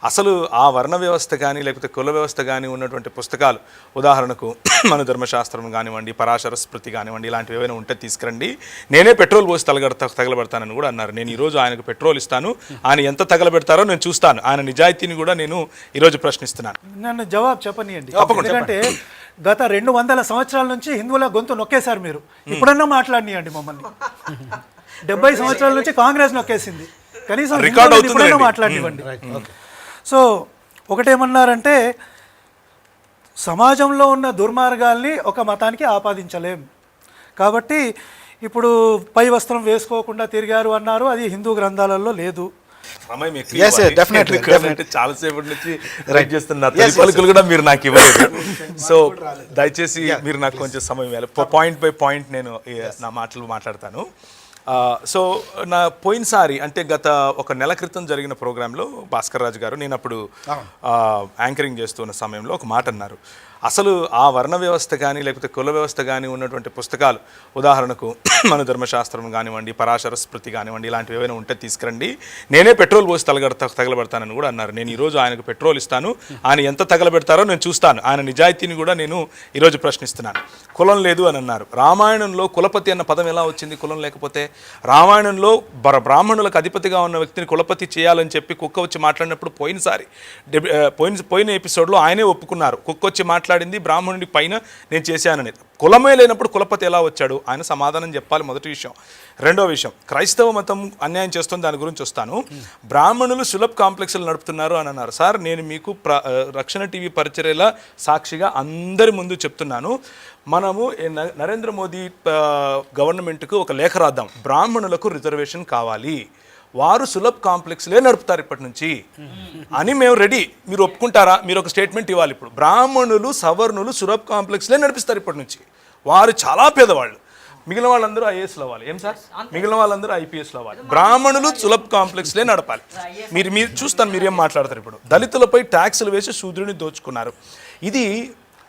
అసలు ఆ వర్ణ వ్యవస్థ కానీ లేకపోతే కుల వ్యవస్థ కానీ ఉన్నటువంటి పుస్తకాలు, ఉదాహరణకు మన ధర్మశాస్త్రం కానివ్వండి, పరాశర స్మృతి కానివ్వండి, ఇలాంటివి ఏమైనా ఉంటే తీసుకురండి, నేనే పెట్రోల్ పోసి తగలబెడతానని కూడా అన్నారు. నేను ఈరోజు ఆయనకు పెట్రోల్ ఇస్తాను, ఆయన ఎంత తగలబెడతారో నేను చూస్తాను, ఆయన నిజాయితీని కూడా నేను ఈరోజు ప్రశ్నిస్తున్నాను. నన్ను జవాబు చెప్పనియండి. ఎందుకంటే గత 200 సంవత్సరాల నుంచి హిందువుల గొంతు నొక్కేశారు మీరు. ఇప్పుడన్నా మాట్లాడినియండి మమ్మల్ని. 70 సంవత్సరాల నుంచి కాంగ్రెస్ నొక్కేసింది, కనీసం ఇప్పుడన్నా మాట్లాడినివ్వండి. సో ఒకటేమన్నారంటే, సమాజంలో ఉన్న దుర్మార్గాల్ని ఒక మతానికి ఆపాదించలేం కాబట్టి ఇప్పుడు పై వస్త్రం వేసుకోకుండా తిరిగారు అన్నారు, అది హిందూ గ్రంథాలలో లేదు. చాలాసేపటి నుంచి రైట్ చేస్తున్న పలుకులు కూడా మీరు నాకు ఇవ్వలేదు. సో దయచేసి మీరు నాకు కొంచెం సమయం ఇవ్వాలి. పాయింట్ బై పాయింట్ నేను నా మాటలు మాట్లాడతాను. సో నా పోయినసారి అంటే గత ఒక నెల క్రితం జరిగిన ప్రోగ్రాంలో భాస్కర్ రాజు గారు, నేను అప్పుడు యాంకరింగ్ చేస్తున్న సమయంలో ఒక మాట అన్నారు. అసలు ఆ వర్ణ వ్యవస్థ కానీ లేకపోతే కుల వ్యవస్థ కానీ ఉన్నటువంటి పుస్తకాలు, ఉదాహరణకు మన ధర్మశాస్త్రం కానివ్వండి, పరాశర స్మృతి కానివ్వండి, ఇలాంటివి ఏమైనా ఉంటే తీసుకురండి, నేనే పెట్రోల్ పోసి తగలబెడతానని కూడా అన్నారు. నేను ఈరోజు ఆయనకు పెట్రోల్ ఇస్తాను, ఆయన ఎంత తగలబెడతారో నేను చూస్తాను, ఆయన నిజాయితీని కూడా నేను ఈరోజు ప్రశ్నిస్తున్నాను. కులం లేదు అని అన్నారు. రామాయణంలో కులపతి అన్న పదం ఎలా వచ్చింది కులం లేకపోతే? రామాయణంలో బ్రాహ్మణులకు అధిపతిగా ఉన్న వ్యక్తిని కులపతి చేయాలని చెప్పి కుక్క వచ్చి మాట్లాడినప్పుడు పోయిన ఎపిసోడ్లో ఆయనే ఒప్పుకున్నారు. కుక్క వచ్చి మాట్లాడింది బ్రాహ్మణుడి పైన నేను చేశానని. కులమే లేనప్పుడు కులపతి ఎలా వచ్చాడు? ఆయన సమాధానం చెప్పాలి, మొదటి విషయం. రెండో విషయం, క్రైస్తవ మతం అన్యాయం చేస్తుంది, దాని గురించి వస్తాను. బ్రాహ్మణులు సులభ్ కాంప్లెక్స్లు నడుపుతున్నారు అని అన్నారు. సార్, నేను మీకు రక్షణ టీవీ పరిచర్యల సాక్షిగా అందరి ముందు చెప్తున్నాను, మనము నరేంద్ర మోదీ గవర్నమెంట్కు ఒక లేఖ రాద్దాం, బ్రాహ్మణులకు రిజర్వేషన్ కావాలి, వారు సులభ్ కాంప్లెక్స్లే నడుపుతారు ఇప్పటి నుంచి అని మేము రెడీ. మీరు ఒప్పుకుంటారా? మీరు ఒక స్టేట్మెంట్ ఇవ్వాలి. ఇప్పుడు బ్రాహ్మణులు సవర్ణులు సులభ్ కాంప్లెక్స్లే నడిపిస్తారు ఇప్పటి నుంచి, వారు చాలా పేదవాళ్ళు. మిగిలిన వాళ్ళందరూ ఐఏఎస్లు అవ్వాలి. ఏం సార్? మిగిలిన వాళ్ళందరూ ఐపీఎస్లు అవ్వాలి. బ్రాహ్మణులు సులభ్ కాంప్లెక్స్లే నడపాలి. మీరు చూస్తాను మీరేం మాట్లాడతారు. ఇప్పుడు దళితులపై ట్యాక్సులు వేసి శూద్రుని దోచుకున్నారు. ఇది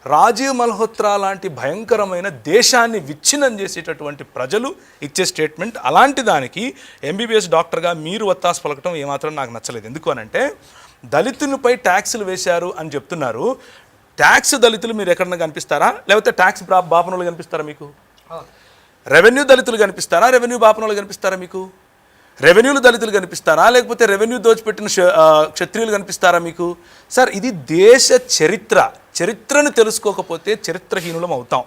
రాజీవ్ మల్హోత్రా లాంటి భయంకరమైన దేశాన్ని విచ్ఛిన్నం చేసేటటువంటి ప్రజలు ఇచ్చే స్టేట్మెంట్. అలాంటి దానికి ఎంబీబీఎస్ డాక్టర్గా మీరు వత్తాసు పలకటం ఏమాత్రం నాకు నచ్చలేదు. ఎందుకు అనంటే, దళితులపై ట్యాక్సులు వేశారు అని చెప్తున్నారు. ట్యాక్స్ దళితులు మీరు ఎక్కడన్నా కనిపిస్తారా? లేకపోతే ట్యాక్స్ బాపనులు కనిపిస్తారా మీకు? రెవెన్యూ దళితులు కనిపిస్తారా? రెవెన్యూ బాపనులు కనిపిస్తారా మీకు? రెవెన్యూలు దళితులు కనిపిస్తారా? లేకపోతే రెవెన్యూ దోచిపెట్టిన క్షత్రియులు కనిపిస్తారా మీకు? సార్, ఇది దేశ చరిత్రను తెలుసుకోకపోతే చరిత్రహీనులం అవుతాం.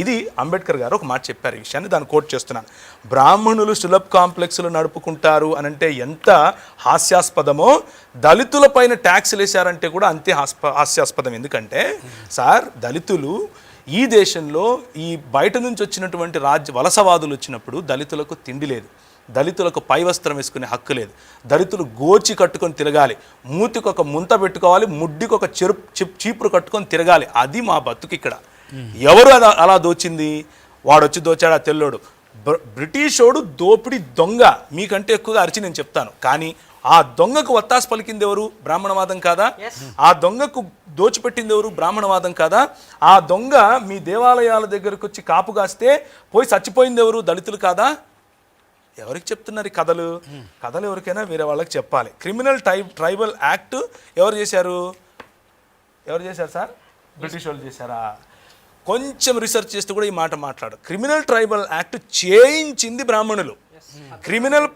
ఇది అంబేద్కర్ గారు ఒక మాట చెప్పారు. ఈ విషయాన్ని దాన్ని కోట్ చేస్తున్నాను. బ్రాహ్మణులు సులభ్ కాంప్లెక్స్లు నడుపుకుంటారు అనంటే ఎంత హాస్యాస్పదమో, దళితుల పైన ట్యాక్స్లు వేశారంటే కూడా అంతే హాస్యాస్పదం. ఎందుకంటే సార్, దళితులు ఈ దేశంలో ఈ బయట నుంచి వచ్చినటువంటి వలసవాదులు వచ్చినప్పుడు దళితులకు తిండి లేదు, దళితులకు పై వస్త్రం వేసుకునే హక్కు లేదు, దళితులు గోచి కట్టుకొని తిరగాలి, మూతికి ఒక ముంత పెట్టుకోవాలి, ముడ్డికి ఒక చీపురు కట్టుకొని తిరగాలి. అది మా బతుకు. ఇక్కడ ఎవరు అలా దోచింది? వాడు వచ్చి దోచాడు, ఆ తెల్లోడు బ్రిటిషోడు దోపిడి దొంగ. మీకంటే ఎక్కువగా అరిచి నేను చెప్తాను. కానీ ఆ దొంగకు వత్తాసు పలికింది ఎవరు? బ్రాహ్మణవాదం కాదా? ఆ దొంగకు దోచిపెట్టింది ఎవరు? బ్రాహ్మణవాదం కాదా? ఆ దొంగ మీ దేవాలయాల దగ్గరకు వచ్చి కాపు కాస్తే పోయి చచ్చిపోయింది ఎవరు? దళితులు కాదా? ఎవరికి చెప్తున్నారు ఈ కథలు? కథలు ఎవరికైనా వేరే వాళ్ళకి చెప్పాలి. క్రిమినల్ ట్రైబల్ యాక్ట్ ఎవరు చేశారు సార్? బ్రిటిష్ వాళ్ళు చేశారా? కొంచెం రీసెర్చ్ చేస్తూ కూడా ఈ మాట మాట్లాడు. క్రిమినల్ ట్రైబల్ యాక్ట్ చేయించింది బ్రాహ్మణులు. క్రిమినల్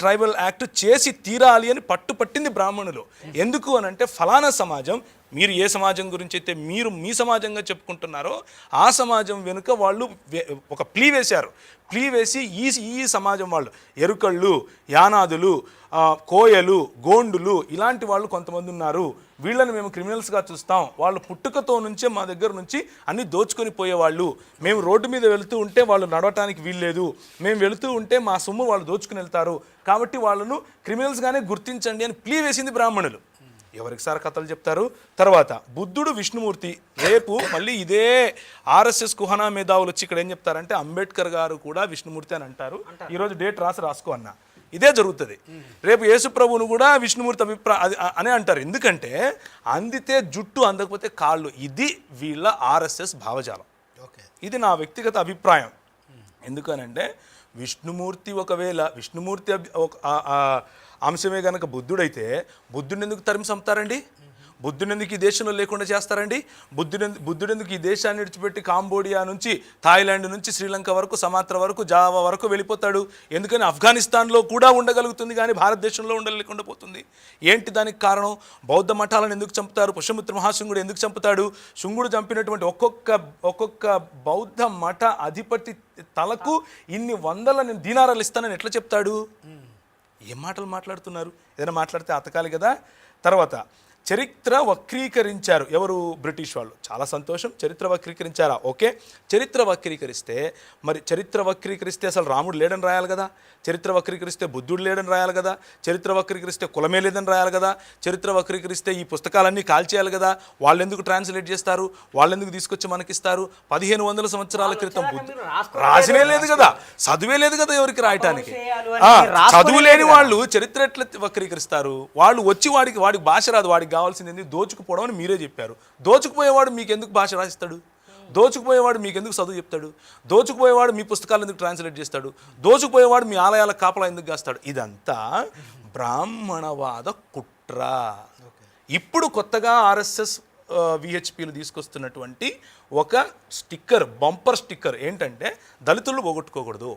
ట్రైబల్ యాక్ట్ చేసి తీరాలి అని పట్టింది బ్రాహ్మణులు. ఎందుకు అనంటే, ఫలానా సమాజం, మీరు ఏ సమాజం గురించి అయితే మీరు మీ సమాజంగా చెప్పుకుంటున్నారో ఆ సమాజం వెనుక వాళ్ళు ఒక ప్లీ వేశారు. ప్లీ వేసి ఈ సమాజం వాళ్ళు, ఎరుకళ్ళు, యానాదులు, కోయలు, గోండులు, ఇలాంటి వాళ్ళు కొంతమంది ఉన్నారు, వీళ్ళని మేము క్రిమినల్స్గా చూస్తాం, వాళ్ళు పుట్టుకతో నుంచే మా దగ్గర నుంచి అన్ని దోచుకొని పోయేవాళ్ళు, మేము రోడ్డు మీద వెళుతూ ఉంటే వాళ్ళు నడవటానికి వీల్లేదు, మేము వెళుతూ ఉంటే మా సొమ్ము వాళ్ళు దోచుకుని వెళ్తారు, కాబట్టి వాళ్ళను క్రిమినల్స్గానే గుర్తించండి అని ప్లీ వేసింది బ్రాహ్మణులు. ఎవరికి సార్ కథలు చెప్తారు? తర్వాత బుద్ధుడు విష్ణుమూర్తి. రేపు మళ్ళీ ఇదే ఆర్ఎస్ఎస్ కుహనా మేధావులు వచ్చి ఇక్కడ ఏం చెప్తారంటే, అంబేద్కర్ గారు కూడా విష్ణుమూర్తి అని అంటారు. ఈరోజు డేట్ రాసుకో అన్న, ఇదే జరుగుతుంది. రేపు యేసుప్రభువును కూడా విష్ణుమూర్తి అనే అంటారు. ఎందుకంటే అందితే జుట్టు, అందకపోతే కాళ్ళు. ఇది వీళ్ళ ఆర్ఎస్ఎస్ భావజాలం. ఇది నా వ్యక్తిగత అభిప్రాయం. ఎందుకనంటే విష్ణుమూర్తి, ఒకవేళ విష్ణుమూర్తి అంశమే కనుక బుద్ధుడైతే బుద్ధుడిని ఎందుకు తరిమి చంపుతారండి? బుద్ధుని ఎందుకు ఈ దేశంలో లేకుండా చేస్తారండి? బుద్ధుడెందుకు ఈ దేశాన్ని విడిచిపెట్టి కాంబోడియా నుంచి, థాయిలాండ్ నుంచి, శ్రీలంక వరకు, సమాత్ర వరకు, జావా వరకు వెళ్ళిపోతాడు? ఎందుకని ఆఫ్ఘనిస్తాన్లో కూడా ఉండగలుగుతుంది కానీ భారతదేశంలో ఉండలేకుండా పోతుంది. ఏంటి దానికి కారణం? బౌద్ధ మఠాలను ఎందుకు చంపుతారు? పుష్యమిత్ర మహాశుంగుడు ఎందుకు చంపుతాడు? శుంగుడు చంపినటువంటి ఒక్కొక్క బౌద్ధ మఠ అధిపతి తలకు ఇన్ని వందల దీనారాలు ఇస్తానని ఎట్లా చెప్తాడు? ఏం మాటలు మాట్లాడుతున్నారు? ఏదైనా మాట్లాడితే అతకాలి కదా. తర్వాత చరిత్ర వక్రీకరించారు ఎవరు? బ్రిటిష్ వాళ్ళు. చాలా సంతోషం, చరిత్ర వక్రీకరించారా? ఓకే, చరిత్ర వక్రీకరిస్తే అసలు రాముడు లేడని రాయాలి కదా, చరిత్ర వక్రీకరిస్తే బుద్ధుడు లేడని రాయాలి కదా, చరిత్ర వక్రీకరిస్తే కులమే లేదని రాయాలి కదా, చరిత్ర వక్రీకరిస్తే ఈ పుస్తకాలన్నీ కాల్చేయాలి కదా. వాళ్ళు ఎందుకు ట్రాన్స్లేట్ చేస్తారు? వాళ్ళు ఎందుకు తీసుకొచ్చి మనకిస్తారు? 1500 సంవత్సరాల క్రితం రాసినే లేదు కదా, చదువే లేదు కదా ఎవరికి రాయటానికి. చదువు లేని వాళ్ళు చరిత్ర ఎట్లా వక్రీకరిస్తారు? వాళ్ళు వచ్చి వాడికి భాష రాదు, వాడికి కావాల్సింది ఏంది? దోచుకుపోవడం అని మీరే చెప్పారు. దోచుకుపోయేవాడు మీకు ఎందుకు భాష రాసిస్తాడు? దోచుకుపోయేవాడు మీకు ఎందుకు చదువు చెప్తాడు? దోచుకుపోయేవాడు మీ పుస్తకాలు ఎందుకు ట్రాన్స్లేట్ చేస్తాడు? దోచుకుపోయేవాడు మీ ఆలయాల కాపలా ఎందుకు కాస్తాడు? ఇదంతా బ్రాహ్మణవాద కుట్ర. ఇప్పుడు కొత్తగా ఆర్ఎస్ఎస్ విహెచ్పీలు తీసుకొస్తున్నటువంటి ఒక స్టిక్కర్, బంపర్ స్టిక్కర్ ఏంటంటే దళితులు పోగొట్టుకోకూడదు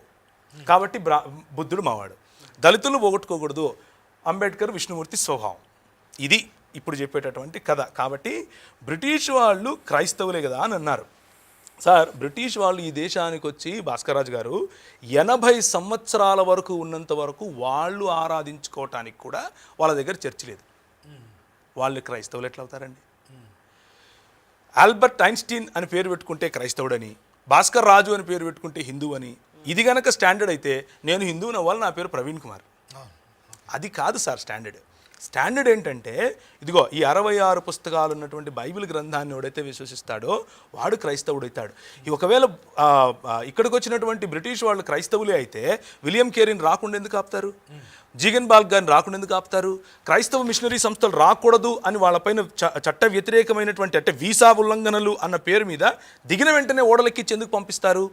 కాబట్టి బుద్ధుడు మావాడు, దళితులు పోగొట్టుకోకూడదు అంబేద్కర్ విష్ణుమూర్తి స్వభావం. ఇది ఇప్పుడు చెప్పేటటువంటి కథ. కాబట్టి బ్రిటిష్ వాళ్ళు క్రైస్తవులే కదా అని అన్నారు. సార్, బ్రిటిష్ వాళ్ళు ఈ దేశానికి వచ్చి భాస్కర్ రాజు గారు 80 సంవత్సరాల వరకు ఉన్నంత వరకు వాళ్ళు ఆరాధించుకోవటానికి కూడా వాళ్ళ దగ్గర చర్చి లేదు. వాళ్ళు క్రైస్తవులు ఎట్లా అవుతారండి? ఆల్బర్ట్ ఐన్స్టీన్ అని పేరు పెట్టుకుంటే క్రైస్తవుడని, భాస్కర్ రాజు అని పేరు పెట్టుకుంటే హిందువు అని. ఇది కనుక స్టాండర్డ్ అయితే నేను హిందువుని అవ్వాలి, నా పేరు ప్రవీణ్ కుమార్. అది కాదు సార్ స్టాండర్డ్. స్టాండర్డ్ ఏంటంటే ఇదిగో ఈ 66 పుస్తకాలు ఉన్నటువంటి బైబిల్ గ్రంథాన్ని ఎవడైతే విశ్వసిస్తాడో వాడు క్రైస్తవుడు అవుతాడు. ఒకవేళ ఇక్కడికి వచ్చినటువంటి బ్రిటిష్ వాళ్ళు క్రైస్తవులే అయితే విలియం కేరీని రాకుండా ఎందుకు ఆపుతారు? జీగన్ బాల్ గారిని రాకుండా ఎందుకు ఆపుతారు? క్రైస్తవ మిషనరీ సంస్థలు రాకూడదు అని వాళ్ళపైన చట్ట వ్యతిరేకమైనటువంటి అంటే వీసా ఉల్లంఘనలు అన్న పేరు మీద దిగిన వెంటనే ఓడలెక్కించి ఎందుకు పంపిస్తారు?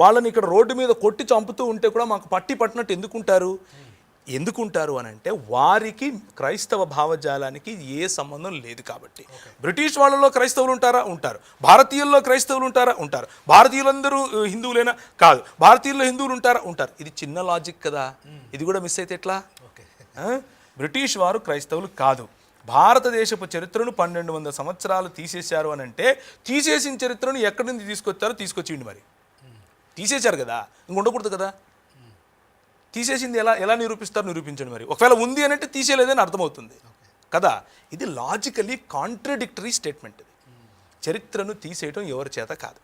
వాళ్ళని ఇక్కడ రోడ్డు మీద కొట్టి చంపుతూ ఉంటే కూడా మాకు పట్టినట్టు ఎందుకుంటారు అని అంటే వారికి క్రైస్తవ భావజాలానికి ఏ సంబంధం లేదు కాబట్టి. బ్రిటిష్ వాళ్ళలో క్రైస్తవులు ఉంటారా? ఉంటారు. భారతీయుల్లో క్రైస్తవులు ఉంటారా? ఉంటారు. భారతీయులందరూ హిందువులేనా? కాదు. భారతీయుల్లో హిందువులు ఉంటారా? ఉంటారు. ఇది చిన్న లాజిక్ కదా, ఇది కూడా మిస్ అయితే ఎట్లా? బ్రిటిష్ వారు క్రైస్తవులు కాదు. భారతదేశపు చరిత్రను 1200 సంవత్సరాలు తీసేశారు అని అంటే తీసేసిన చరిత్రను ఎక్కడి నుంచి తీసుకొచ్చిండి మరి తీసేశారు కదా, ఇంక ఉండకూడదు కదా. తీసేసింది ఎలా నిరూపించండి మరి. ఒకవేళ ఉంది అని అంటే తీసేయలేదని అర్థమవుతుంది కదా. ఇది లాజికలీ కాంట్రడిక్టరీ స్టేట్మెంట్. చరిత్రను తీసేయటం ఎవరి చేత కాదు.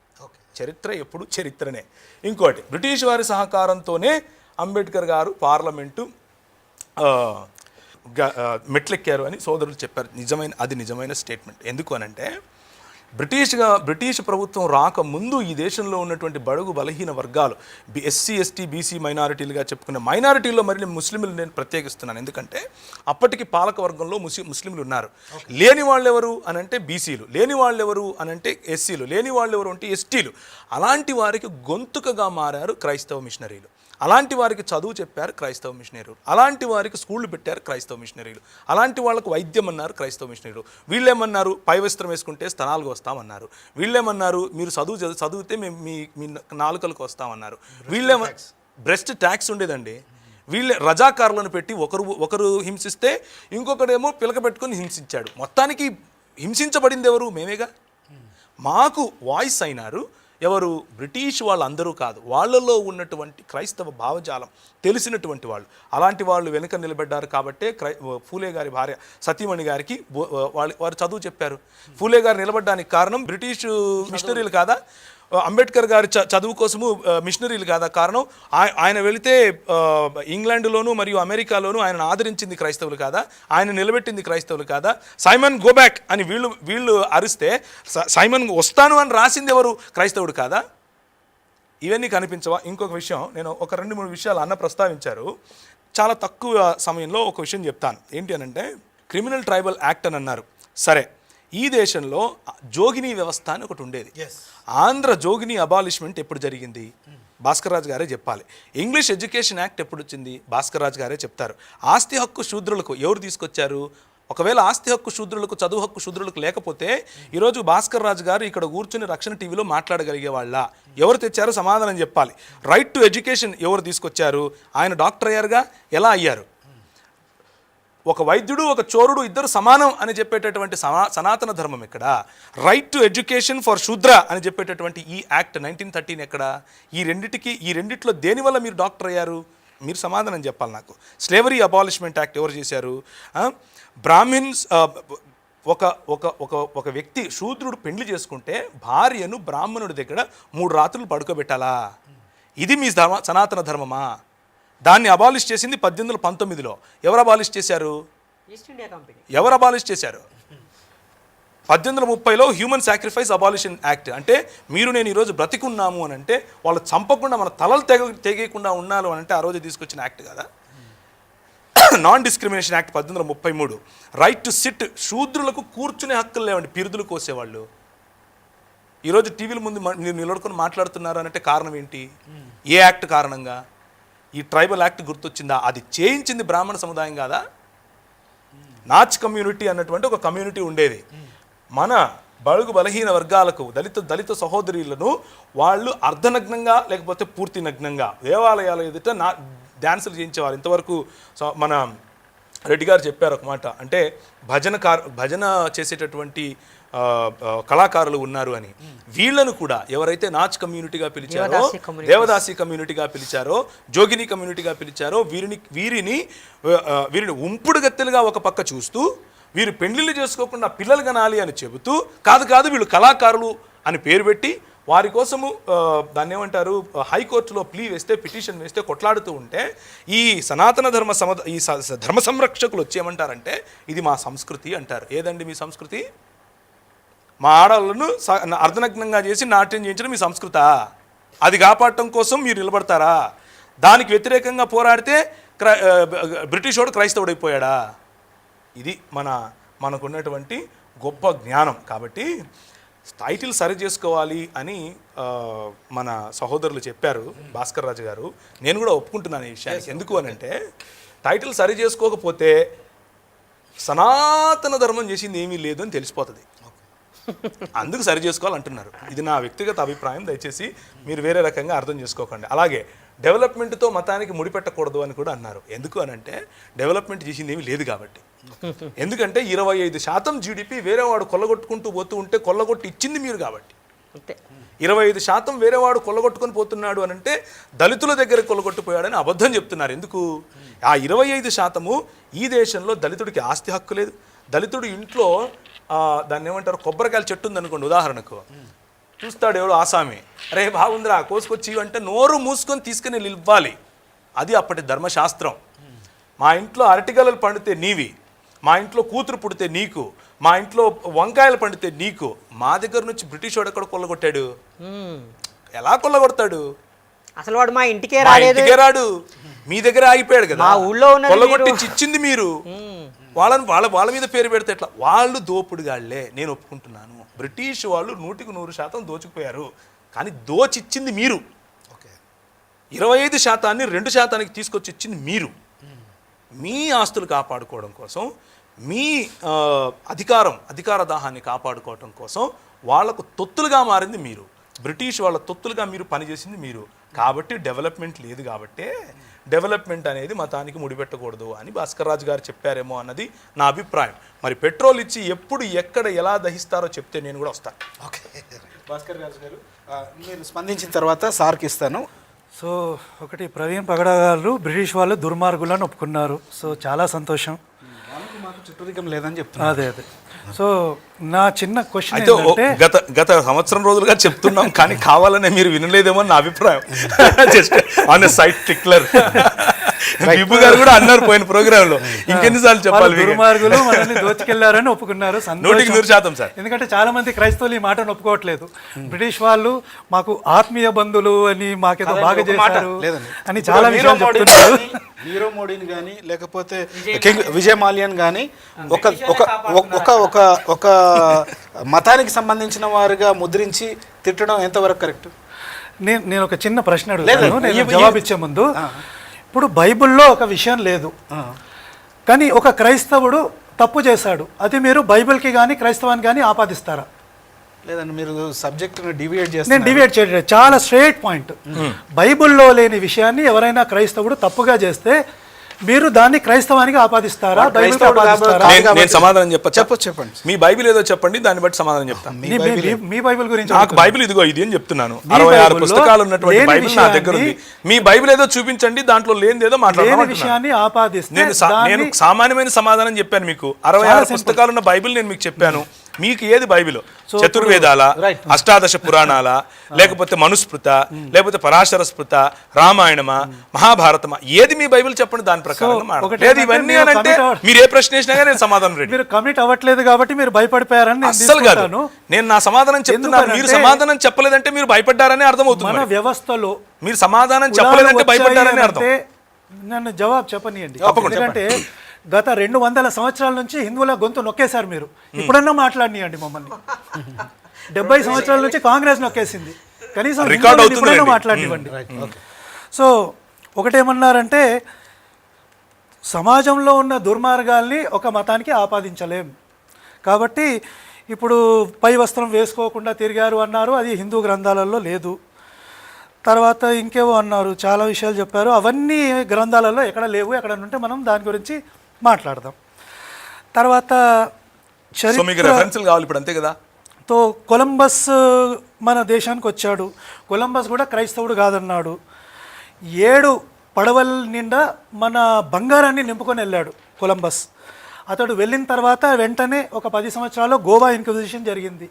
చరిత్ర ఎప్పుడు చరిత్రనే. ఇంకోటి, బ్రిటిష్ వారి సహకారంతోనే అంబేద్కర్ గారు పార్లమెంటు మెట్లెక్కారు అని సోదరులు చెప్పారు. అది నిజమైన స్టేట్మెంట్. ఎందుకు అనంటే బ్రిటిష్ ప్రభుత్వం రాకముందు ఈ దేశంలో ఉన్నటువంటి బడుగు బలహీన వర్గాలు, ఎస్సీ ఎస్టీ బీసీ మైనారిటీలుగా చెప్పుకునే మైనారిటీల్లో మరి ముస్లింలు నేను ప్రత్యేకిస్తున్నాను. ఎందుకంటే అప్పటికి పాలక వర్గంలో ముస్లింలు ఉన్నారు. లేని వాళ్ళు ఎవరు అనంటే బీసీలు, లేని వాళ్ళు ఎవరు అనంటే ఎస్సీలు, లేని వాళ్ళు ఎవరు అంటే ఎస్టీలు. అలాంటి వారికి గొంతుకగా మారారు క్రైస్తవ మిషనరీలు. అలాంటి వారికి చదువు చెప్పారు క్రైస్తవ మిషనరీలు. అలాంటి వారికి స్కూళ్ళు పెట్టారు క్రైస్తవ మిషనరీలు. అలాంటి వాళ్ళకు వైద్యం అన్నారు క్రైస్తవ మిషనరీలు. వీళ్ళేమన్నారు? పై వస్త్రం వేసుకుంటే స్తనాలకు వస్తామన్నారు. వీళ్ళేమన్నారు? మీరు చదివితే మేము మీ నాలుకలకు వస్తామన్నారు. బ్రెస్ట్ ట్యాక్స్ ఉండేదండి. వీళ్ళే రజాకారులను పెట్టి ఒకరు హింసిస్తే ఇంకొకడేమో పిలక పెట్టుకొని హింసించాడు. మొత్తానికి హింసించబడింది ఎవరు? మేమేగా. మాకు వాయిస్ అయినారు ఎవరు? బ్రిటిష్ వాళ్ళందరూ కాదు, వాళ్ళలో ఉన్నటువంటి క్రైస్తవ భావజాలం తెలిసినటువంటి వాళ్ళు. అలాంటి వాళ్ళు వెనుక నిలబడ్డారు కాబట్టే ఫూలే గారి భార్య సతీమణి గారికి వారు చదువు చెప్పారు. ఫూలే గారు నిలబడ్డానికి కారణం బ్రిటిష్ మిషనరీలు కాదా? అంబేద్కర్ గారి చదువు కోసము మిషనరీలు కాదా కారణం? ఆయన వెళితే ఇంగ్లాండ్లోను మరియు అమెరికాలోను ఆయన ఆదరించింది క్రైస్తవులు కాదా? ఆయన నిలబెట్టింది క్రైస్తవులు కాదా? సైమన్ గో బ్యాక్ అని వీళ్ళు అరిస్తే సైమన్ వస్తాను అని రాసింది ఎవరు? క్రైస్తవుడు కాదా? ఇవన్నీ కనిపించవా? ఇంకొక విషయం, నేను ఒక 2-3 విషయాలు అన్న ప్రస్తావించారు. చాలా తక్కువ సమయంలో ఒక విషయం చెప్తాను. ఏంటి అనంటే క్రిమినల్ ట్రైబల్ యాక్ట్ అని అన్నారు. సరే, ఈ దేశంలో జోగినీ వ్యవస్థ అని ఒకటి ఉండేది. ఆంధ్ర జోగినీ అబాలిష్మెంట్ ఎప్పుడు జరిగింది? భాస్కర్ రాజు గారే చెప్పాలి. ఇంగ్లీష్ ఎడ్యుకేషన్ యాక్ట్ ఎప్పుడు వచ్చింది? భాస్కర్ రాజు గారే చెప్తారు. ఆస్తి హక్కు శూద్రులకు ఎవరు తీసుకొచ్చారు? ఒకవేళ ఆస్తి హక్కు శూద్రులకు, చదువు హక్కు శూద్రులకు లేకపోతే ఈరోజు భాస్కర్ రాజు గారు ఇక్కడ కూర్చుని రక్షణ టీవీలో మాట్లాడగలిగే వాళ్ళ? ఎవరు తెచ్చారో సమాధానం చెప్పాలి. రైట్ టు ఎడ్యుకేషన్ ఎవరు తీసుకొచ్చారు? ఆయన డాక్టర్ అయ్యారుగా, ఎలా అయ్యారు? ఒక వైద్యుడు ఒక చోరుడు ఇద్దరు సమానం అని చెప్పేటటువంటి సనాతన ధర్మం ఇక్కడ. రైట్ టు ఎడ్యుకేషన్ ఫర్ శూద్ర అని చెప్పేటటువంటి ఈ యాక్ట్ 1913 ఎక్కడ? ఈ రెండిట్లో దేనివల్ల మీరు డాక్టర్ అయ్యారు? మీరు సమాధానం చెప్పాలి నాకు. స్లేవరీ అబాలిష్మెంట్ యాక్ట్ ఎవరు చేశారు? బ్రాహ్మిన్స్ ఒక ఒక ఒక ఒక వ్యక్తి శూద్రుడు పెళ్లి చేసుకుంటే భార్యను బ్రాహ్మణుడి దగ్గర 3 రాత్రులు పడుకోబెట్టాలా? ఇది మీ సనాతన ధర్మమా? దాన్ని అబాలిష్ చేసింది 1819లో. ఎవరు అబాలిష్ చేశారు? East India company. ఎవరు అబాలిష్ చేశారు? 1830లో హ్యూమన్ సాక్రిఫైస్ అబాలిషన్ యాక్ట్. అంటే మీరు నేను ఈరోజు బ్రతికున్నాము అని అంటే వాళ్ళు చంపకుండా మన తలలు తెగకుండా ఉన్నారు అని అంటే ఆ రోజు తీసుకొచ్చిన యాక్ట్ కదా. Non discrimination act 1833. Right to sit, శూద్రులకు కూర్చునే హక్కులు లేవండి, పిరుదులు కోసేవాళ్ళు. ఈరోజు టీవీల ముందు మీరు నిలబడుకొని మాట్లాడుతున్నారు అంటే కారణం ఏంటి? ఏ యాక్ట్ కారణంగా? ఈ ట్రైబల్ యాక్ట్ గుర్తొచ్చిందా? అది చేయించింది బ్రాహ్మణ సముదాయం కాదా? నాచ్ కమ్యూనిటీ అన్నటువంటి ఒక కమ్యూనిటీ ఉండేది. మన బడుగు బలహీన వర్గాలకు, దళిత సహోదరులను వాళ్ళు అర్ధనగ్నంగా లేకపోతే పూర్తి నగ్నంగా దేవాలయాల ఎదుట డ్యాన్సులు చేయించేవారు. ఇంతవరకు మన రెడ్డి గారు చెప్పారు ఒక మాట, అంటే భజన చేసేటటువంటి కళాకారులు ఉన్నారు అని. వీళ్ళను కూడా ఎవరైతే నాచ్ కమ్యూనిటీగా పిలిచారో, దేవదాసి కమ్యూనిటీగా పిలిచారో, జోగిని కమ్యూనిటీగా పిలిచారో వీరిని ఉంపుడు గత్తెలుగా ఒక పక్క చూస్తూ, వీరు పెళ్లిళ్ళు చేసుకోకుండా పిల్లలు కనాలి అని చెబుతూ, కాదు వీళ్ళు కళాకారులు అని పేరు పెట్టి వారి కోసము దాన్ని ఏమంటారు, హైకోర్టులో పిటిషన్ వేస్తే కొట్లాడుతూ ఉంటే ఈ సనాతన ధర్మ సంరక్షకులు వచ్చి ఏమంటారంటే ఇది మా సంస్కృతి అంటారు. ఏదండి మీ సంస్కృతి? మా ఆడవాళ్ళను అర్ధనగ్నంగా చేసి నాట్యం చేయించడం మీ సంస్కృత? అది కాపాడటం కోసం మీరు నిలబడతారా? దానికి వ్యతిరేకంగా పోరాడితే బ్రిటిష్ వాడు క్రైస్తవుడైపోయాడా? ఇది మనకున్నటువంటి గొప్ప జ్ఞానం. కాబట్టి టైటిల్ సరి చేసుకోవాలి అని మన సహోదరులు చెప్పారు, భాస్కర్ రాజు గారు. నేను కూడా ఒప్పుకుంటున్నాను ఈ విషయానికి. ఎందుకు అని అంటే టైటిల్ సరి చేసుకోకపోతే సనాతన ధర్మం చేసింది ఏమీ లేదు అని తెలిసిపోతుంది. అందుకు సరి చేసుకోవాలంటున్నారు. ఇది నా వ్యక్తిగత అభిప్రాయం, దయచేసి మీరు వేరే రకంగా అర్థం చేసుకోకండి. అలాగే డెవలప్మెంట్తో మతానికి ముడిపెట్టకూడదు అని కూడా అన్నారు. ఎందుకు అని అంటే డెవలప్మెంట్ చేసింది ఏమీ లేదు కాబట్టి. ఎందుకంటే 25% జీడిపి వేరేవాడు కొల్లగొట్టుకుంటూ పోతూ ఉంటే కొల్లగొట్టి ఇచ్చింది మీరు కాబట్టి. 25% వేరేవాడు కొల్లగొట్టుకొని పోతున్నాడు అని అంటే దళితుల దగ్గర కొల్లగొట్టిపోయాడని అబద్ధం చెప్తున్నారు. ఎందుకు? ఆ 25% ఈ దేశంలో దళితుడికి ఆస్తి హక్కు లేదు. దళితుడు ఇంట్లో దాన్ని ఏమంటారు, కొబ్బరికాయల చెట్టు ఉందనుకోండి ఉదాహరణకు, చూస్తాడు ఎవడు ఆసామి, అరే బాగుందిరా కోసుకొచ్చి అంటే నోరు మూసుకొని తీసుకుని ఇవ్వాలి. అది అప్పటి ధర్మశాస్త్రం. మా ఇంట్లో అరటిగలలు పండితే నీవి, మా ఇంట్లో కూతురు పుడితే నీకు, మా ఇంట్లో వంకాయలు పండితే నీకు. మా దగ్గర నుంచి బ్రిటిష్ వాడు ఎక్కడ కొల్లగొట్టాడు? ఎలా కొల్లగొడతాడు? అసలు వాడు మా ఇంటికే రాడు, మీ దగ్గర ఆగిపోయాడు కదా. కొల్లగొట్టించి ఇచ్చింది మీరు. వాళ్ళ మీద పేరు పెడితే ఎట్లా? వాళ్ళు దోపుడుగాళ్లే, నేను ఒప్పుకుంటున్నాను. బ్రిటిష్ వాళ్ళు 100% దోచుకుపోయారు, కానీ దోచిచ్చింది మీరు. 25%ని 2%కి తీసుకొచ్చి ఇచ్చింది మీరు. మీ ఆస్తులు కాపాడుకోవడం కోసం, మీ అధికార దాహాన్ని కాపాడుకోవడం కోసం వాళ్లకు తొత్తులుగా మారింది మీరు. బ్రిటిష్ వాళ్ళ తొత్తులుగా మీరు పనిచేసింది మీరు. కాబట్టి డెవలప్మెంట్ లేదు. కాబట్టి డెవలప్మెంట్ అనేది మతానికి ముడిపెట్టకూడదు అని భాస్కర్ రాజు గారు చెప్పారేమో అన్నది నా అభిప్రాయం. మరి పెట్రోల్ ఇచ్చి ఎప్పుడు ఎక్కడ ఎలా దహిస్తారో చెప్తే నేను కూడా వస్తాను. ఓకే భాస్కర్ రాజు గారు, మీరు స్పందించిన తర్వాత సార్కి ఇస్తాను. సో ఒకటి, ప్రవీణ్ పగడా గారు బ్రిటిష్ వాళ్ళు దుర్మార్గులను ఒప్పుకున్నారు. సో చాలా సంతోషం. వాళ్ళకు మాకు చుట్టరికం లేదని చెప్తున్నారు. అదే సో నా చిన్న క్వశ్చన్ అయితే గత సంవత్సరం రోజులుగా చెప్తున్నాం, కానీ కావాలనే మీరు వినలేదేమో నా అభిప్రాయం. జస్ట్ ఆన్ సైట్ టిక్లర్ విభు గారు కూడా అన్నారు పోయిన ప్రోగ్రామ్ లో. ఇంకెన్నిసార్లు చెప్పాలి? దుర్మార్గులు మనల్ని దోచుకెళ్లారని ఒప్పుకున్నారు. 100% సార్. ఎందుకంటే చాలా మంది క్రైస్తవులు ఈ మాటను ఒప్పుకోవట్లేదు. బ్రిటిష్ వాళ్ళు మాకు ఆత్మీయ బంధువులు అని, మాకేదో బాగా చేశారు అని చాలా విషయాలు చెప్తున్నారు. నీరవ్ మోడీని కానీ లేకపోతే విజయ్ మాల్యాన్ కానీ ఒక మతానికి సంబంధించిన వారుగా ముద్రించి తిట్టడం ఎంతవరకు కరెక్ట్? నేను ఒక చిన్న ప్రశ్న అడుగుతాను, నేను జవాబు ఇచ్చే ముందు. ఇప్పుడు బైబిల్లో ఒక విషయం లేదు, కానీ ఒక క్రైస్తవుడు తప్పు చేశాడు, అది మీరు బైబిల్కి కానీ క్రైస్తవానికి కానీ ఆపాదిస్తారా? లేదండి, మీరు సబ్జెక్ట్ని డివియేట్ నేను చేస్తారు. డివైడ్ చేయలేదు, చాలా స్ట్రైట్ పాయింట్. బైబిల్లో లేని విషయాన్ని ఎవరైనా క్రైస్తవుడు తప్పుగా చేస్తే మీరు దాన్ని క్రైస్తవానికి ఆపాదిస్తారా, బైబిల్కి ఆపాదిస్తారా? నేను సమాధానం చెప్పండి. మీ బైబిల్ ఏదో చెప్పండి, దాన్ని బట్టి సమాధానం చెప్తాను. మీ బైబిల్ గురించి నాకు బైబిల్ ఇదిగో ఇది అని చెప్తున్నాను. 66 పుస్తకాలు ఉన్నటువంటి బైబిల్ నా దగ్గర ఉంది. మీ బైబిల్ ఏదో చూపించండి, దాంట్లో లేనిదేదో మాట్లాడాలి. విషయాన్ని ఆపాదిస్తే నేను సామాన్యమైన సమాధానం చెప్పాను మీకు. 66 పుస్తకాలు ఉన్న బైబిల్ నేను మీకు చెప్పాను. మీకు ఏది బైబిల్? చతుర్వేదాల, అష్టాదశ పురాణాల, లేకపోతే మనుస్మృత, లేకపోతే పరాశర స్మృత, రామాయణమా, మహాభారతమా, ఏది మీ బైబిల్ చెప్పండి, దాని ప్రకారం లేదు. ఇవన్నీ అని అంటే మీరు ఏ ప్రశ్న వేసినా నేను సమాధానం రెడీ. మీరు కమిట్ అవ్వట్లేదు కాబట్టి మీరు భయపడిపోయారని అస్సలు కాదు. నేను నా సమాధానం చెప్తున్నాను, మీరు సమాధానం చెప్పలేదంటే మీరు భయపడ్డారని అర్థమవుతుంది. మన వ్యవస్థలో మీరు సమాధానం చెప్పలేదంటే భయపడ్డారని అర్థం. నన్ను జవాబు చెప్పనియండి. ఎందుకంటే గత 200 సంవత్సరాల నుంచి హిందువుల గొంతు నొక్కేశారు మీరు. ఇప్పుడన్నా మాట్లాడియండి మమ్మల్ని. 70 సంవత్సరాల నుంచి కాంగ్రెస్ నొక్కేసింది, కనీసం ఇప్పుడన్నా మాట్లాడివ్వండి. సో ఒకటేమన్నారంటే సమాజంలో ఉన్న దుర్మార్గాల్ని ఒక మతానికి ఆపాదించలేం కాబట్టి ఇప్పుడు పై వస్త్రం వేసుకోకుండా తిరిగారు అన్నారు, అది హిందూ గ్రంథాలలో లేదు. తర్వాత ఇంకేవో అన్నారు, చాలా విషయాలు చెప్పారు, అవన్నీ గ్రంథాలలో ఎక్కడ లేవు. ఎక్కడ ఉంటే మనం దాని గురించి మాట్లాడదాం. తర్వాత తో కొలంబస్ మన దేశానికి వచ్చాడు. కొలంబస్ కూడా క్రైస్తవుడు కాదన్నాడు. 7 పడవల నిండా మన బంగారాన్ని నింపుకొని వెళ్ళాడు కొలంబస్. అతడు వెళ్ళిన తర్వాత వెంటనే ఒక 10 సంవత్సరాల్లో గోవా ఇన్క్విజిషన్ జరిగింది.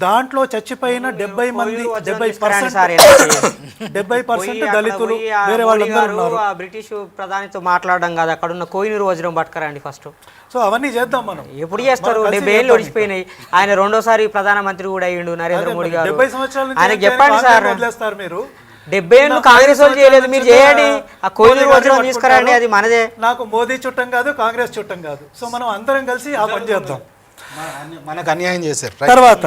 దాంట్లో చచ్చిపోయిన 70 మంది 70% దళితులు, వేరే వాళ్ళందరూ ఉన్నారు. బ్రిటిష్ ప్రధానితో మాట్లాడడం కాదు, అక్కడ ఉన్న కోహినూరు వజ్రం పట్టుకరండి ఫస్ట్. సో అవన్నీ చేద్దాం మనం. ఎప్పుడు చేస్తారు? 70 ఏళ్ళు ఒడిచిపోయినాయి. ఆయన రెండోసారి ప్రధానమంత్రి కూడా అయ్యిండు నరేంద్ర మోడీ గారు. 70 సంవత్సరాల ఆయనకి చెప్పండి సార్, వదిలేస్తారు మీరు. 70 ఏళ్ళు కాంగ్రెస్ వాళ్ళు చేయలేదు, మీరు చేయండి. ఆ కోహినూరు వజ్రం తీసుకురండి, అది మనదే. నాకు మోదీ చుట్టం కాదు, కాంగ్రెస్ చుట్టం కాదు. సో మనం అందరం కలిసి ఆ పని చేద్దాం. మనకు అన్యాయం చేశారు. తర్వాత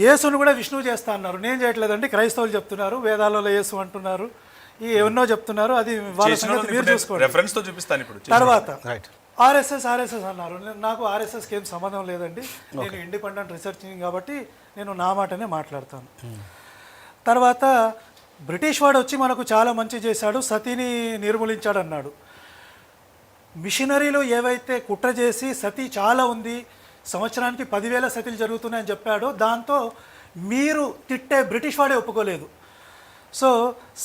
యేసును కూడా విష్ణువు చేస్తా అన్నారు. నేను చేయట్లేదండి, క్రైస్తవులు చెప్తున్నారు, వేదాలలో యేసు అంటున్నారు, ఈ ఎన్నో చెప్తున్నారు, అది వాళ్ళ సంగతి మీరు చూసుకోండి. తర్వాత ఆర్ఎస్ఎస్ అన్నారు. నాకు ఆర్ఎస్ఎస్కి ఏం సంబంధం లేదండి, నేను ఇండిపెండెంట్ రీసెర్చింగ్ కాబట్టి నేను నా మాటనే మాట్లాడతాను. తర్వాత బ్రిటిష్ వాడు వచ్చి మనకు చాలా మంచి చేశాడు, సతీని నిర్మూలించాడు అన్నాడు. మిషనరీలు ఏవైతే కుట్ర చేసి సతీ చాలా ఉంది, సంవత్సరానికి 10,000 సతీలు జరుగుతున్నాయని చెప్పాడో దాంతో మీరు తిట్టే బ్రిటిష్ వాడే ఒప్పుకోలేదు. సో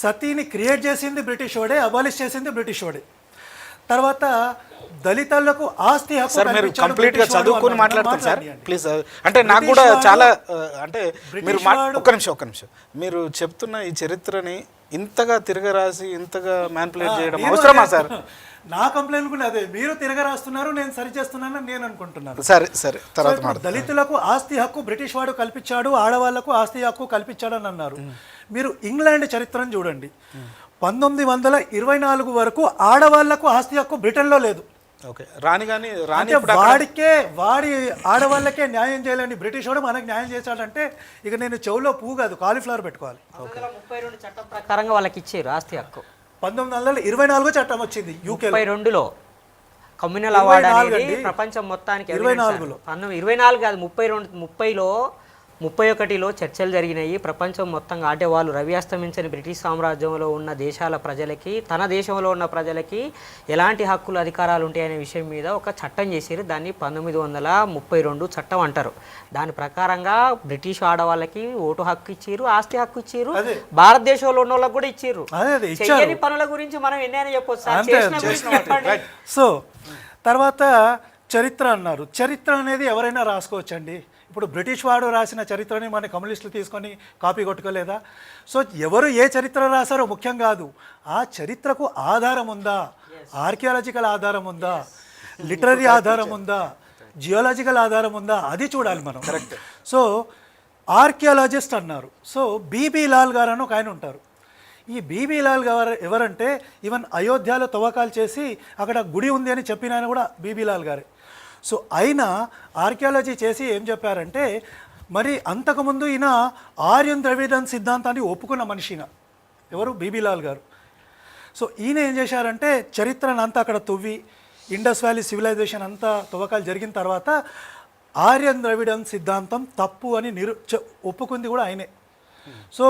సతీని క్రియేట్ చేసింది బ్రిటిష్ వాడే, అబాలిష్ చేసింది బ్రిటిష్ వాడే. తర్వాత దళితులకు ఆస్తి హక్కు కంప్లీట్గా చదువుకొని మాట్లాడతారు సార్ ప్లీజ్. అంటే నాకు కూడా చాలా అంటే మీరు ఒక్క నిమిషం మీరు చెప్తున్న ఈ చరిత్రని ఇంతగా తిరగరాసి ఇంతగా మ్యానిపులేట్ చేయడం అవసరమా సార్? నా కంప్లైంట్ కూడా అదే, మీరు తిరగరాస్తున్నారు, నేను సరి చేస్తున్నానని నేను అనుకుంటున్నాను. సరే తర్వాత దళితులకు ఆస్తి హక్కు బ్రిటిష్ వాడు కల్పించాడు, ఆడవాళ్లకు ఆస్తి హక్కు కల్పించాడని అన్నారు. మీరు ఇంగ్లాండ్ చరిత్రను చూడండి, 1924 వరకు ఆడవాళ్లకు ఆస్తి హక్కు బ్రిటన్లో లేదు. వాడి ఆడవాళ్ళకే న్యాయం చేయాలని బ్రిటిష్ వాడు మనకు న్యాయం చేశాడంటే ఇక నేను చెవులో పువ్వు కాదు కాలీఫ్లవర్ పెట్టుకోవాలి. 1932 చట్టం ప్రకారంగా వాళ్ళకి ఇచ్చారు ఆస్తి హక్కు. 1924 చట్టం వచ్చింది యూకే. 32లో కమ్యూనల్ అవార్డు అనేది ప్రపంచం మొత్తానికి 24 కాదు 30లో 31లో చర్చలు జరిగినాయి ప్రపంచం మొత్తంగా. అంటే వాళ్ళు రవి అస్తమించని బ్రిటిష్ సామ్రాజ్యంలో ఉన్న దేశాల ప్రజలకి, తన దేశంలో ఉన్న ప్రజలకి ఎలాంటి హక్కులు అధికారాలు ఉంటాయనే విషయం మీద ఒక చట్టం చేశారు. దాన్ని 1932 చట్టం అంటారు. దాని ప్రకారంగా బ్రిటిష్ ఆడవాళ్ళకి ఓటు హక్కు ఇచ్చారు, ఆస్తి హక్కు ఇచ్చారు, భారతదేశంలో ఉన్న వాళ్ళకి కూడా ఇచ్చారు. చేయని పనుల గురించి మనం ఎన్నైనా చెప్పొచ్చు. సో తర్వాత చరిత్ర అన్నారు. చరిత్ర అనేది ఎవరైనా రాసుకోవచ్చండి. ఇప్పుడు బ్రిటిష్ వాడు రాసిన చరిత్రని మన కమ్యూనిస్టులు తీసుకొని కాపీ కొట్టుకోలేదా? సో ఎవరు ఏ చరిత్ర రాశారో ముఖ్యం కాదు, ఆ చరిత్రకు ఆధారం ఉందా, ఆర్కియాలజికల్ ఆధారం ఉందా, లిటరరీ ఆధారం ఉందా, జియోలాజికల్ ఆధారం ఉందా, అది చూడాలి మనం. కరెక్ట్. సో ఆర్కియాలజిస్ట్ అన్నారు. సో బీబీ లాల్ గారు అని ఒక ఆయన ఉంటారు. ఈ బీబీ లాల్ గారు ఎవరంటే ఈవెన్ అయోధ్యలో తవ్వకాలు చేసి అక్కడ గుడి ఉంది అని చెప్పిన ఆయన కూడా బీబీ లాల్ గారే. సో ఆయన ఆర్కియాలజీ చేసి ఏం చెప్పారంటే మరి అంతకుముందు ఈయన ఆర్యన్ ద్రవిడన్ సిద్ధాంతాన్ని ఒప్పుకున్న మనిషిన ఎవరు బీబీలాల్ గారు. సో ఈయన ఏం చేశారంటే చరిత్రను అంతా అక్కడ తవ్వి ఇండస్ వ్యాలీ సివిలైజేషన్ అంతా తవ్వకాలు జరిగిన తర్వాత ఆర్యన్ ద్రవిడన్ సిద్ధాంతం తప్పు అని ఒప్పుకుంది కూడా ఆయనే. సో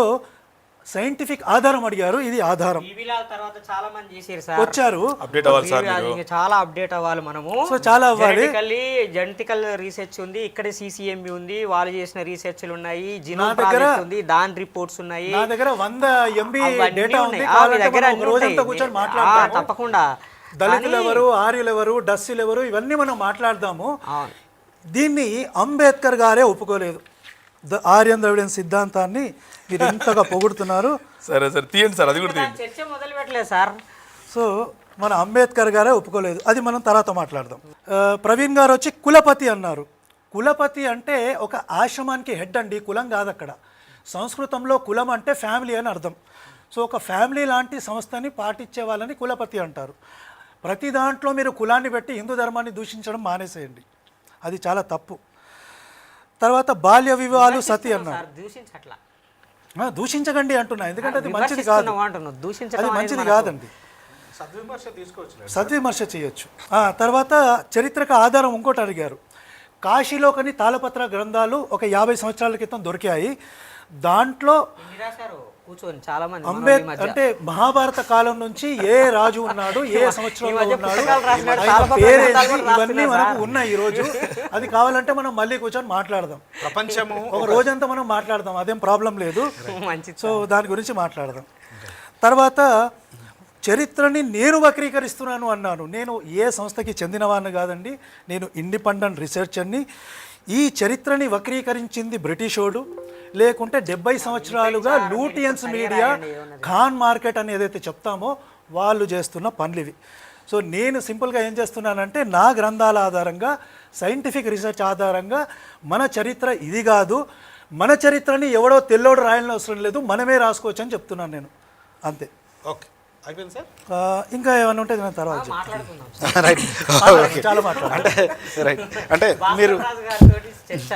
సైంటిఫిక్ ఆధారం అడిగారు, ఇది ఆధారం బీబీలాల్ తర్వాత చాలా మంది చేశారు సార్, వచ్చారు. అప్డేట్ అవ్వాలి సార్ మీరు. ఇంకా చాలా అప్డేట్ అవ్వాలి మనము. సో చాలా అవ్వాలి. జెనెటికల్ రీసెర్చ్ ఉంది, ఇక్కడే సిసిఎంబి ఉంది, వాళ్ళు చేసిన రీసెర్చ్లు ఉన్నాయి, జినోమ్ ప్రాజెక్ట్ ఉంది, దాని రిపోర్ట్స్ ఉన్నాయి. నా దగ్గర 100 MB అవన్నీ డేటా ఉంది. ఉన్నాయి. కావాలంటే మీ దగ్గర మనం అన్నీ రోజంతా ఉంటాయి. కూర్చొని మాట్లాడదాము. తప్పకుండా దళితులు ఎవరు, ఆర్యులు ఎవరు, డస్సులు ఎవరు, ఇవన్నీ మనం మాట్లాడదాము. అవును. దీన్ని అంబేద్కర్ గారే ఒప్పుకోలేదు. ఆర్యన్ ద్రవిడన్ సిద్ధాంతాన్ని మీరు ఇంతగా పొగుడుతున్నారు. సరే సరే తీయండి సార్, అది కూడా తీయండి. చర్చ మొదలు పెట్టలేదు సార్. సో మన అంబేద్కర్ గారే ఒప్పుకోలేదు, అది మనం తర్వాత మాట్లాడదాం. ప్రవీణ్ గారు వచ్చి కులపతి అన్నారు. కులపతి అంటే ఒక ఆశ్రమానికి హెడ్ అండి, కులం కాదు అక్కడ. సంస్కృతంలో కులం అంటే ఫ్యామిలీ అని అర్థం. సో ఒక ఫ్యామిలీ లాంటి సంస్థని పాటించే వాళ్ళని కులపతి అంటారు. ప్రతి దాంట్లో మీరు కులాన్ని పెట్టి హిందూ ధర్మాన్ని దూషించడం మానేసేయండి, అది చాలా తప్పు. తర్వాత బాల్య వివాహాలు సతి అన్నారు. సార్ దూషించట్లా, దూషించకండి అంటున్నా, ఎందుకంటే అది మంచిది కాదు, అంటున్నాను. అది దూషించడం మంచిది కాదండి, సద్విమర్శ తీసుకోవచ్చు. సద్విమర్శ చేయొచ్చు. తర్వాత చరిత్రకు ఆధారం ఇంకోటి అడిగారు. కాశీలోకని తాళపత్ర గ్రంథాలు ఒక 50 సంవత్సరాల క్రితం దొరికాయి. దాంట్లో కూర్చొని చాలా మంది అంటే మహాభారత కాలం నుంచి ఏ రాజు ఉన్నాడు, ఏ సంవత్సరంలో ఉన్నాడు, రాసినాడు, ఆయన పేరేంటి, ఇవన్నీ మనకు ఉన్నాయి ఈ రోజు. అది కావాలంటే మనం మళ్ళీ కూర్చొని మాట్లాడదాం, ప్రపంచము ఒక రోజంతా మనం మాట్లాడదాం, అదేం ప్రాబ్లం లేదు. మంచిది. సో దాని గురించి మాట్లాడదాం. తర్వాత చరిత్రని నేను వక్రీకరిస్తున్నాను అన్నాను. నేను ఏ సంస్థకి చెందినవాడిని కాదండి, నేను ఇండిపెండెంట్ రీసెర్చర్ని. ఈ చరిత్రని వక్రీకరించింది బ్రిటిషోడు, లేకుంటే 70 సంవత్సరాలుగా లూటియన్స్ మీడియా, ఖాన్ మార్కెట్ అని ఏదైతే చెప్తామో వాళ్ళు చేస్తున్న పనులు ఇవి. సో నేను సింపుల్గా ఏం చేస్తున్నానంటే నా గ్రంథాల ఆధారంగా, సైంటిఫిక్ రీసెర్చ్ ఆధారంగా మన చరిత్ర ఇది కాదు, మన చరిత్రని ఎవడో తెల్లోడు రాయాలని అవసరం లేదు, మనమే రాసుకోవచ్చు అని చెప్తున్నాను నేను, అంతే. ఓకే అయిపోయింది సార్. ఇంకా ఏమైనా ఉంటే నేను తర్వాత చెప్తాను. మాట్లాడుకుందాం. రైట్ చాలా మాట్లాడాలి. రైట్ అంటే మీరు చర్చ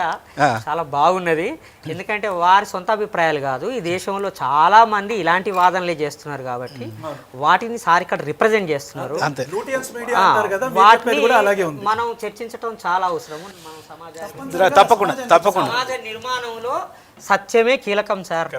చాలా బాగున్నది, ఎందుకంటే వారి సొంత అభిప్రాయాలు కాదు, ఈ దేశంలో చాలా మంది ఇలాంటి వాదనలే చేస్తున్నారు కాబట్టి వాటిని సార్ ఇక్కడ రిప్రజెంట్ చేస్తున్నారు. అంతే. లూటియన్స్ మీడియా అంటారు కదా, మీరు వాటిని చెప్పేది కూడా అలాగే ఉంది. మనం చర్చించడం చాలా అవసరం. మనం సమాజ తప్పకుండా సమాజ నిర్మాణంలో సత్యమే కీలకం సార్.